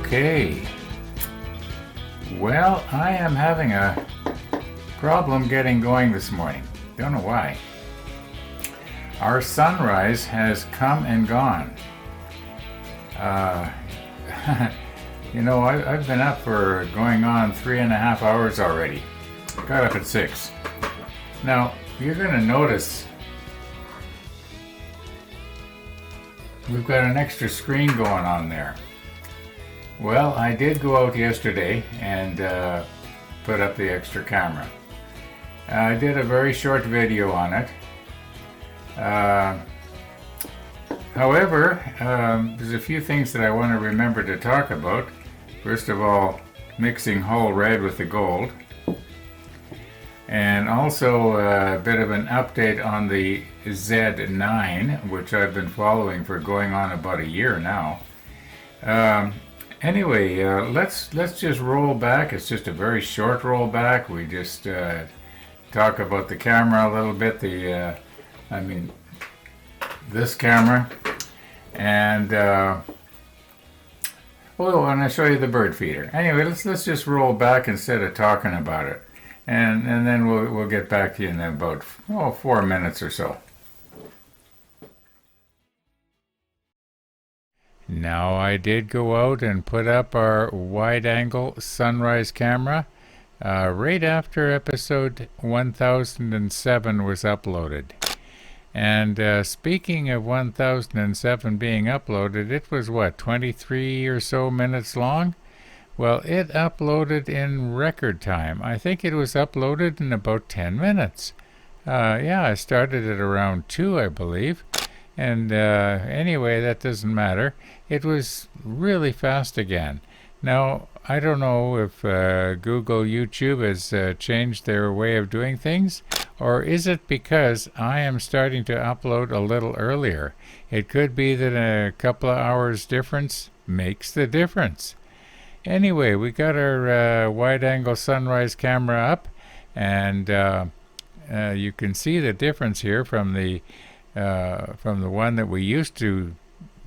Okay. Well, I am having a problem getting going this morning. Don't know why. Our sunrise has come and gone. I've been up for going on 3.5 hours already. Got up at 6. Now, you're going to notice we've got an extra screen going on there. Well, I did go out yesterday and put up the extra camera. I did a very short video on it. However, there's a few things that I want to remember to talk about. First of all, mixing Hull Red with the gold. And also a bit of an update on the Z9, which I've been following for going on about a year now. Anyway, let's just roll back. It's just a very short roll back. We just talk about the camera a little bit. This camera, and and I'll show you the bird feeder. Anyway, let's just roll back instead of talking about it, and then we'll get back to you in about 4 minutes or so. Now, I did go out and put up our wide-angle sunrise camera right after episode 1007 was uploaded. And speaking of 1007 being uploaded, it was 23 or so minutes long? Well, it uploaded in record time. I think it was uploaded in about 10 minutes. I started at around 2, I believe. And anyway, that doesn't matter. It was really fast again. Now, I don't know if Google, YouTube has changed their way of doing things, or is it because I am starting to upload a little earlier? It could be that a couple of hours difference makes the difference. Anyway, we got our wide-angle sunrise camera up, and you can see the difference here from the one that we used to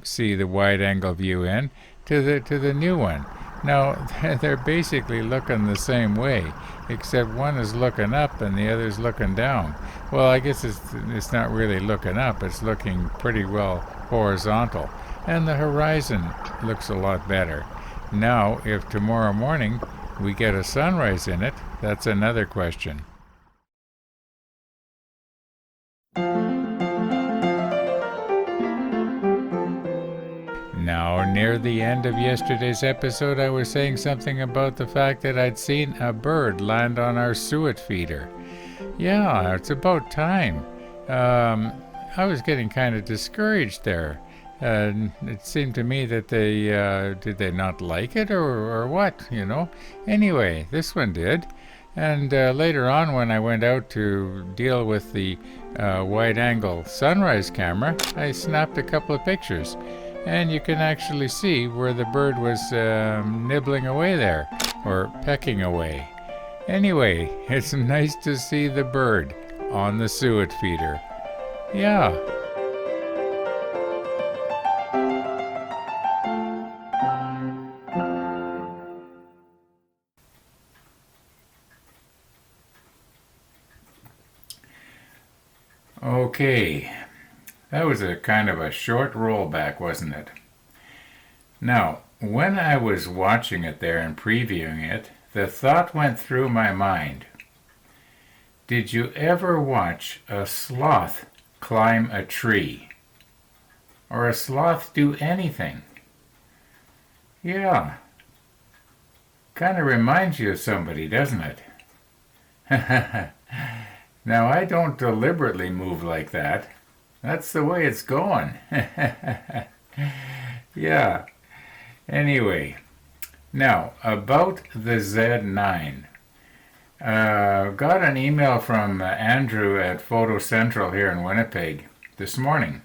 see the wide-angle view in to the new one. Now, they're basically looking the same way, except one is looking up and the other is looking down. Well, I guess it's not really looking up, it's looking pretty well horizontal, and the horizon looks a lot better. Now, if tomorrow morning we get a sunrise in it, that's another question. Now, near the end of yesterday's episode, I was saying something about the fact that I'd seen a bird land on our suet feeder. Yeah, it's about time. I was getting kind of discouraged there. It seemed to me that did they not like it or what, Anyway, this one did. And later on, when I went out to deal with the wide-angle sunrise camera, I snapped a couple of pictures. And you can actually see where the bird was nibbling away there, or pecking away. Anyway, it's nice to see the bird on the suet feeder. Yeah. Okay. That was a kind of a short rollback, wasn't it? Now, when I was watching it there and previewing it, the thought went through my mind. Did you ever watch a sloth climb a tree? Or a sloth do anything? Yeah. Kind of reminds you of somebody, doesn't it? Now, I don't deliberately move like that. That's the way it's going. Yeah. Anyway, now about the Z9. Got an email from Andrew at Photo Central here in Winnipeg this morning.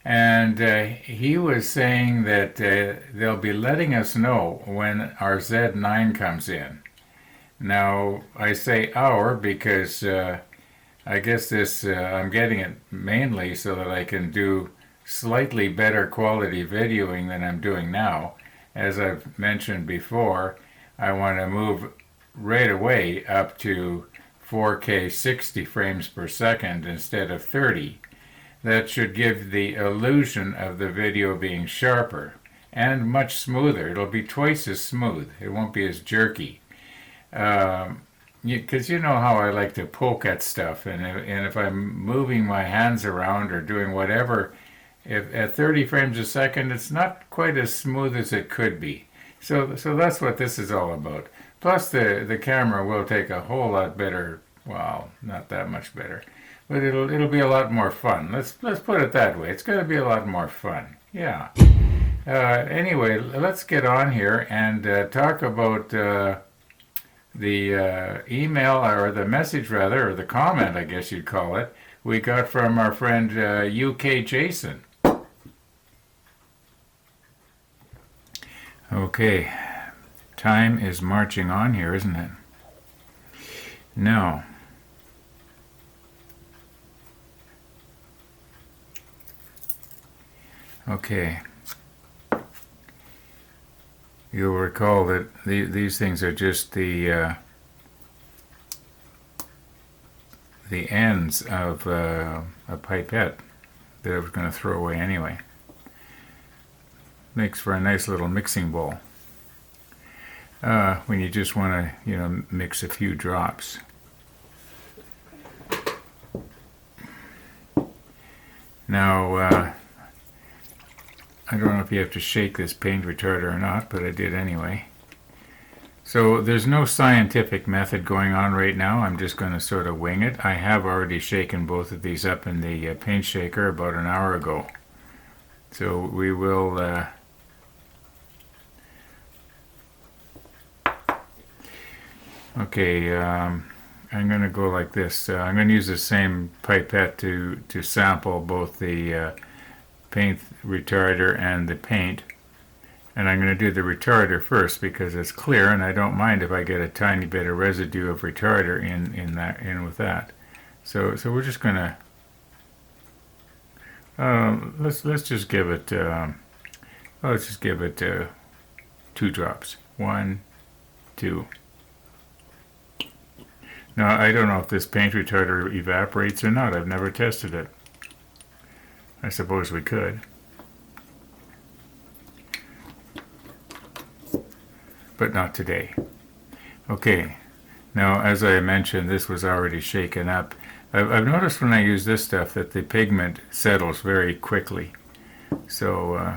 And he was saying that they'll be letting us know when our Z9 comes in. Now, I say our because I guess I'm getting it mainly so that I can do slightly better quality videoing than I'm doing now. as I've mentioned before, I want to move right away up to 4K 60 frames per second instead of 30. That should give the illusion of the video being sharper and much smoother. It'll be twice as smooth. It won't be as jerky. Because you know how I like to poke at stuff, and if I'm moving my hands around or doing whatever, if at 30 frames a second, it's not quite as smooth as it could be. So that's what this is all about. Plus, the camera will take a whole lot better. Well, not that much better, but it'll be a lot more fun. Let's put it that way. It's going to be a lot more fun. Yeah. Anyway, let's get on here and talk about the email, or the message rather, or the comment, I guess you'd call it, we got from our friend UK Jason. Okay, time is marching on here, isn't it? Now, okay, you'll recall that these things are just the ends of a pipette that I was going to throw away anyway. Makes for a nice little mixing bowl when you just want to, mix a few drops. Now, I don't know if you have to shake this paint retarder or not, but I did anyway. So there's no scientific method going on right now. I'm just going to sort of wing it. I have already shaken both of these up in the paint shaker about an hour ago. So we will okay, I'm going to go like this. I'm going to use the same pipette to sample both the paint retarder and the paint. And I'm going to do the retarder first because it's clear, and I don't mind if I get a tiny bit of residue of retarder in with that. So we're just going to let's just give it let's just give it 2 drops. 1, 2. Now, I don't know if this paint retarder evaporates or not. I've never tested it. I suppose we could. But not today. Okay. Now, as I mentioned, this was already shaken up. I've noticed when I use this stuff that the pigment settles very quickly. So,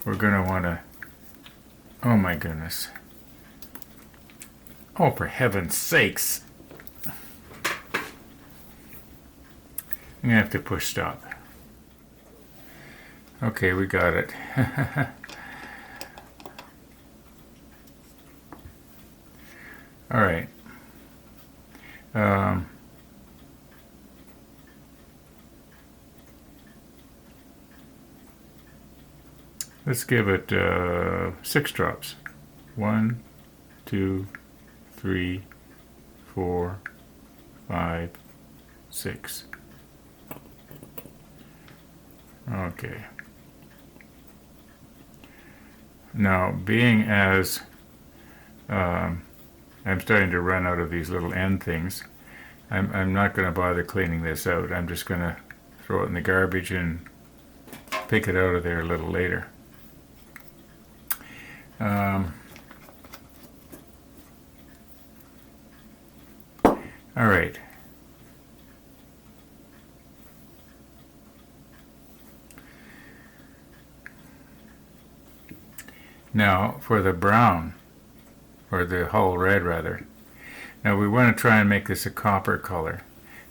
we're going to want to... Oh my goodness. Oh, for heaven's sakes. I'm going to have to push stop. Okay, we got it. All right. Let's give it 6 drops. 1, 2, 3, 4, 5, 6. Okay. Now, being as I'm starting to run out of these little end things, I'm not going to bother cleaning this out. I'm just going to throw it in the garbage and pick it out of there a little later. All right. Now for the brown, or the hull red rather. Now we want to try and make this a copper color.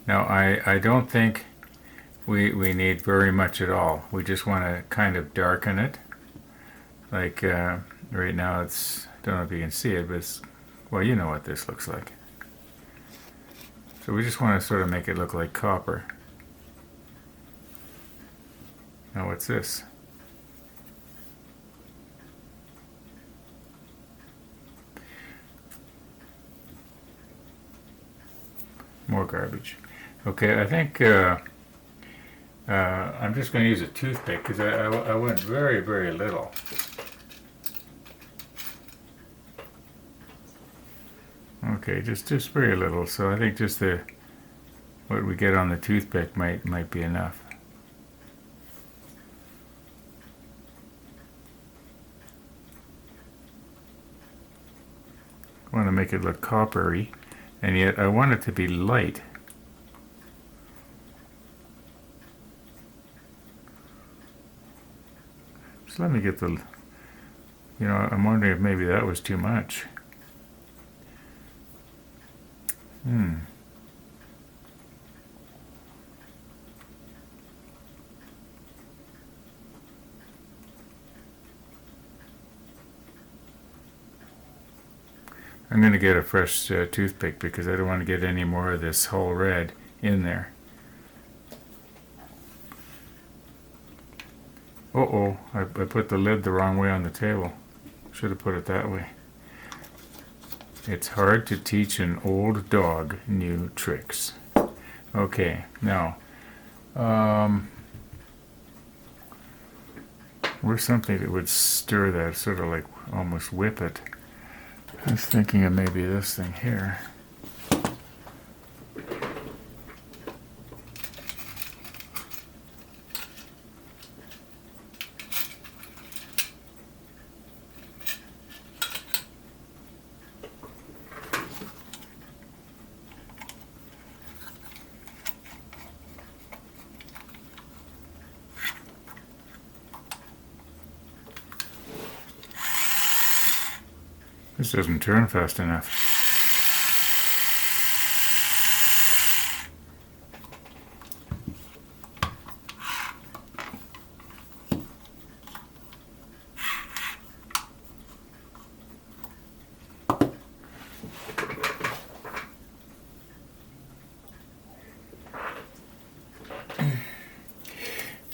Now I don't think we need very much at all. We just want to kind of darken it. Like right now it's, I don't know if you can see it, but it's, well, you know what this looks like. So we just want to sort of make it look like copper. Now what's this? More garbage. Okay, I think I'm just going to use a toothpick because I went very, very little. Okay, just very little. So I think just what we get on the toothpick might be enough. I want to make it look coppery, and yet I want it to be light. So let me get I'm wondering if maybe that was too much. I'm going to get a fresh toothpick because I don't want to get any more of this whole red in there. Uh-oh, I put the lid the wrong way on the table. Should have put it that way. It's hard to teach an old dog new tricks. Okay, now, where's something that would stir that, sort of like almost whip it? I was thinking of maybe this thing here. This doesn't turn fast enough.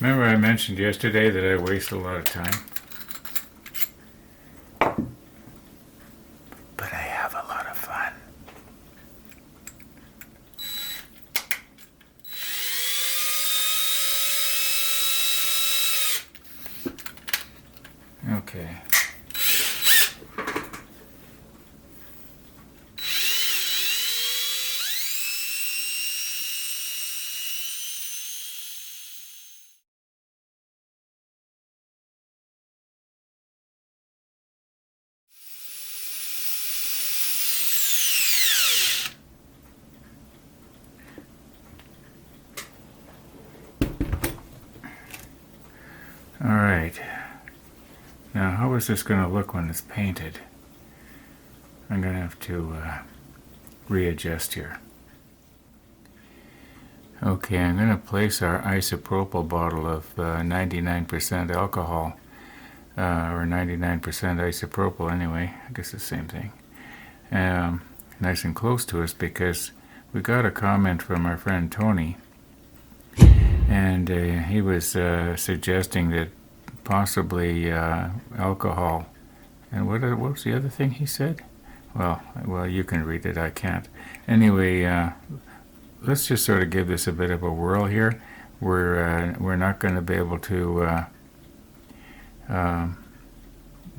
Remember I mentioned yesterday that I waste a lot of time? But I have a lot of fun. Okay. All right. Now, how is this going to look when it's painted? I'm going to have to readjust here. Okay, I'm going to place our isopropyl bottle of 99% alcohol, or 99% isopropyl anyway, I guess the same thing, nice and close to us because we got a comment from our friend Tony, and he was suggesting that possibly alcohol, and what was the other thing he said? Well, you can read it, I can't. Anyway, let's just sort of give this a bit of a whirl here. We're not going to be able to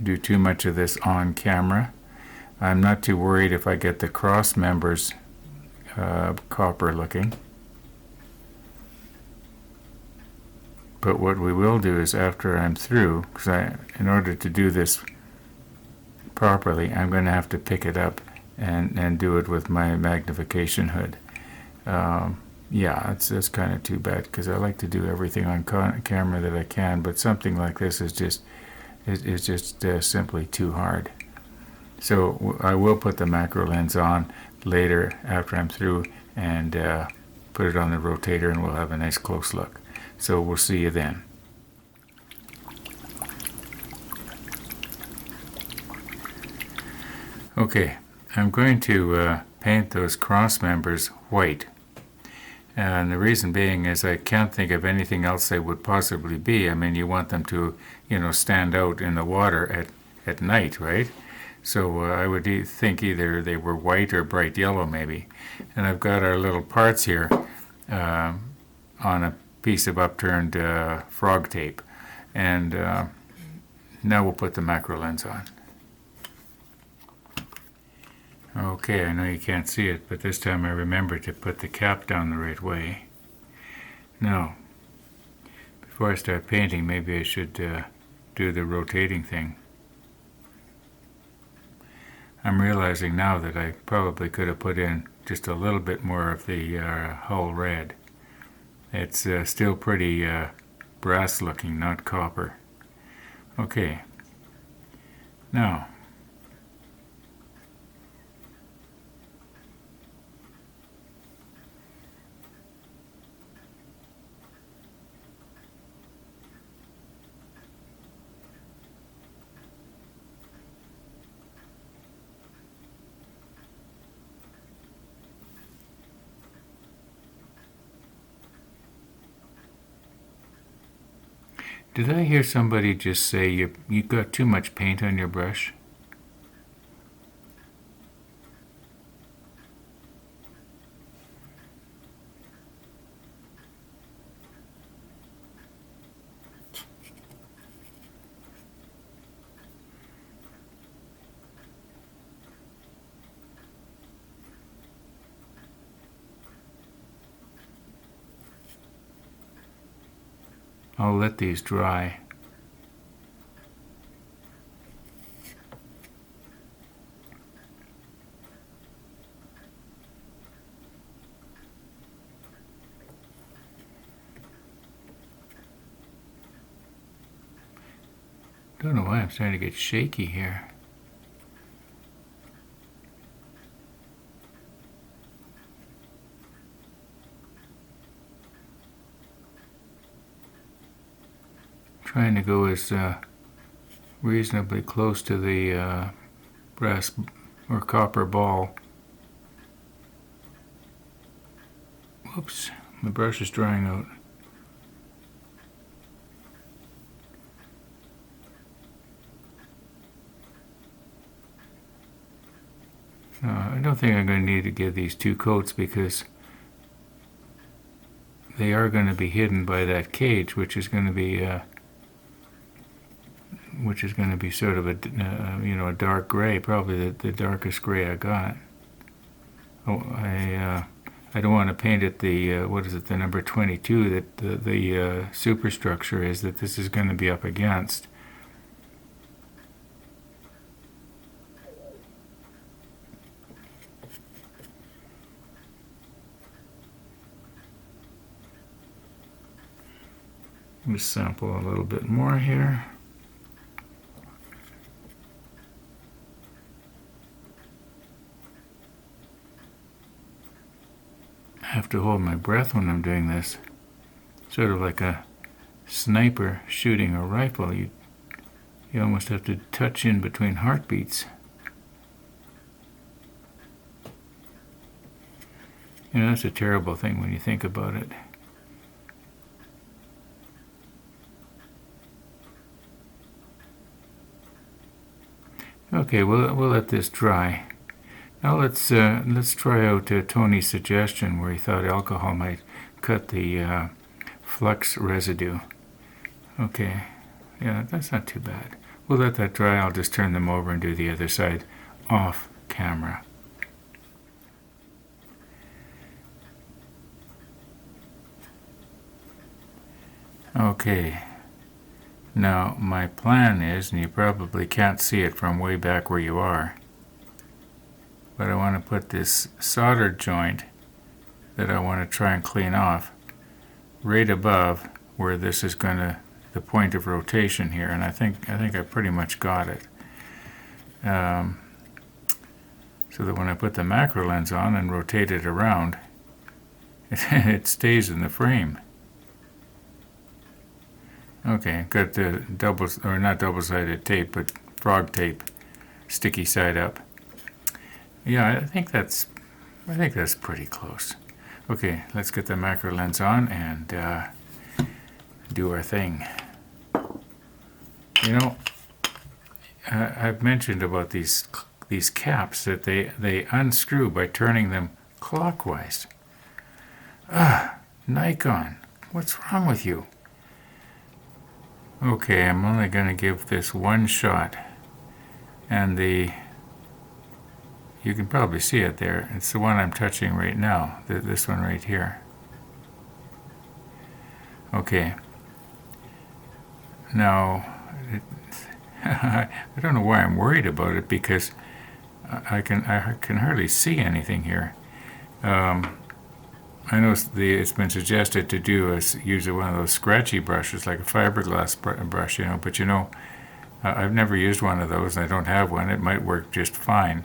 do too much of this on camera. I'm not too worried if I get the cross members copper looking. But what we will do is after I'm through, because in order to do this properly, I'm going to have to pick it up and do it with my magnification hood. Yeah, that's kind of too bad because I like to do everything on camera that I can, but something like this is just simply too hard. So I will put the macro lens on later after I'm through and put it on the rotator, and we'll have a nice close look. So we'll see you then. Okay, I'm going to paint those cross members white. And the reason being is I can't think of anything else they would possibly be. I mean, you want them to, stand out in the water at night, right? So I would think either they were white or bright yellow maybe. And I've got our little parts here on a piece of upturned frog tape. And now we'll put the macro lens on. Okay, I know you can't see it, but this time I remembered to put the cap down the right way. Now, before I start painting, maybe I should do the rotating thing. I'm realizing now that I probably could have put in just a little bit more of the hull red. It's still pretty brass looking, not copper. Okay, now did I hear somebody just say you got too much paint on your brush? I'll let these dry. Don't know why I'm starting to get shaky here. Trying to go as reasonably close to the brass or copper ball. Whoops, the brush is drying out. I don't think I'm going to need to give these 2 coats because they are going to be hidden by that cage, which is going to be sort of a dark gray, probably the darkest gray I got. Oh, I don't want to paint it the the number 22 that the superstructure is that this is going to be up against. Let me sample a little bit more here. I have to hold my breath when I'm doing this. Sort of like a sniper shooting a rifle. You almost have to touch in between heartbeats. That's a terrible thing when you think about it. Okay, we'll let this dry. Now let's try out Tony's suggestion where he thought alcohol might cut the flux residue. Okay, yeah, that's not too bad. We'll let that dry. I'll just turn them over and do the other side off camera. Okay. Now, my plan is, and you probably can't see it from way back where you are, but I want to put this solder joint that I want to try and clean off right above where this is going to, the point of rotation here, and I think I pretty much got it. So that when I put the macro lens on and rotate it around, it stays in the frame. Okay, got the not double-sided tape, but frog tape, sticky side up. Yeah, I think that's pretty close. Okay, let's get the macro lens on and do our thing. I've mentioned about these caps that they unscrew by turning them clockwise. Nikon, what's wrong with you? Okay, I'm only going to give this one shot, and You can probably see it there. It's the one I'm touching right now, this one right here. Okay. Now, I don't know why I'm worried about it, because I can hardly see anything here. I know it's been suggested to use one of those scratchy brushes, like a fiberglass brush, but I've never used one of those. I don't have one. It might work just fine.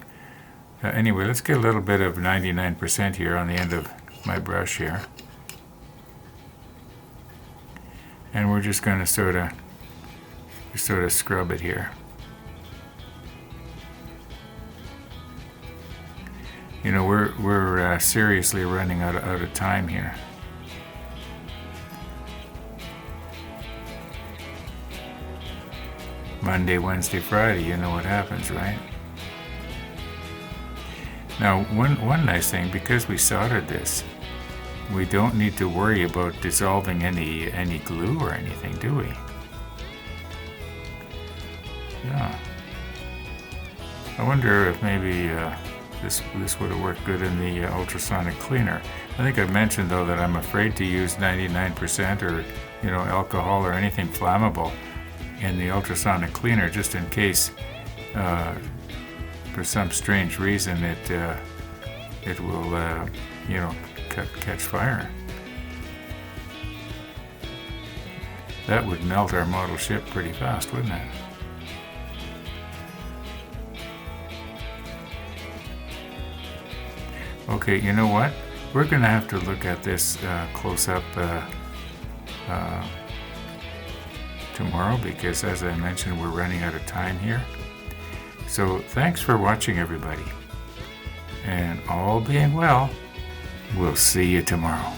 Anyway, let's get a little bit of 99% here on the end of my brush here. And we're just going to sort of scrub it here. We're seriously running out of time here. Monday, Wednesday, Friday, you know what happens, right? Now, one nice thing, because we soldered this, we don't need to worry about dissolving any glue or anything, do we? Yeah. I wonder if maybe this would have worked good in the ultrasonic cleaner. I think I've mentioned, though, that I'm afraid to use 99% or alcohol or anything flammable in the ultrasonic cleaner, just in case for some strange reason it will catch fire. That would melt our model ship pretty fast, wouldn't it? Okay, you know what? We're going to have to look at this close up tomorrow, because, as I mentioned, we're running out of time here. So thanks for watching, everybody. And all being well, we'll see you tomorrow.